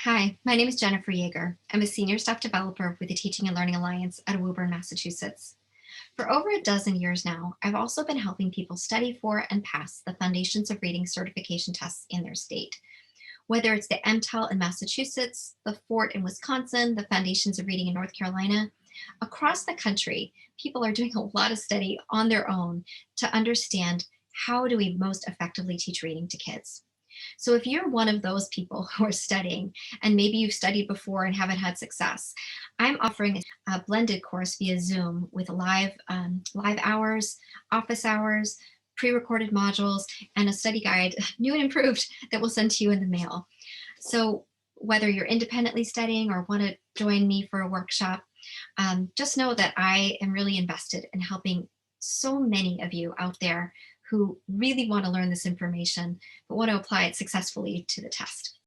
Hi, my name is Jennifer Yaeger. I'm a senior staff developer with the Teaching and Learning Alliance at Woburn, Massachusetts. For over a dozen years now, I've also been helping people study for and pass the Foundations of Reading certification tests in their state. Whether it's the MTEL in Massachusetts, the FORT in Wisconsin, the Foundations of Reading in North Carolina, across the country, people are doing a lot of study on their own to understand how do we most effectively teach reading to kids. So if you're one of those people who are studying and maybe you've studied before and haven't had success, I'm offering a blended course via Zoom with live hours, office hours, pre-recorded modules, and a study guide, new and improved, that we'll send to you in the mail. So whether you're independently studying or want to join me for a workshop, just know that I am really invested in helping so many of you out there who really want to learn this information but want to apply it successfully to the test.